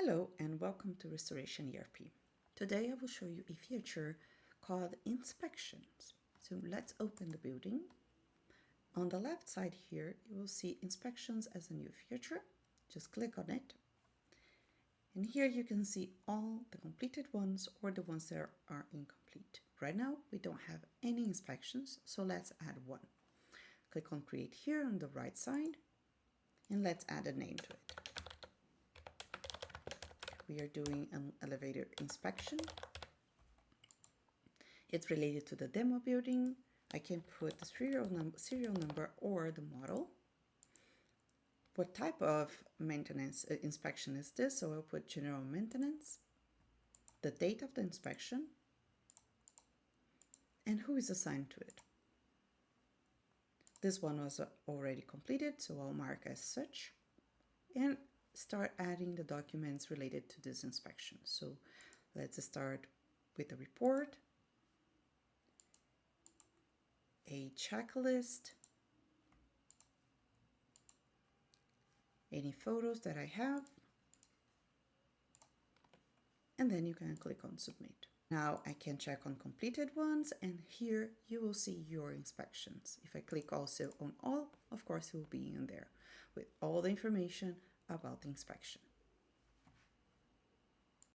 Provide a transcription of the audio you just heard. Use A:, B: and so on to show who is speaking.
A: Hello and welcome to Restoration ERP. Today I will show you a feature called inspections. So let's open the building. On the left side here, you will see inspections as a new feature. Just click on it. And here you can see all the completed ones or the ones that are incomplete. Right now, we don't have any inspections, so let's add one. Click on Create here on the right side, and let's add a name to it. We are doing an elevator inspection. It's related to the demo building. I can put the serial number or the model. What type of maintenance inspection is this? So I'll put general maintenance, the date of the inspection, and who is assigned to it. This one was already completed, so I'll mark as such and start adding the documents related to this inspection. So let's start with a report, a checklist, any photos that I have, and then you can click on submit. Now I can check on completed ones, and here you will see your inspections. If I click also on all, of course it will be in there with all the information about the inspection.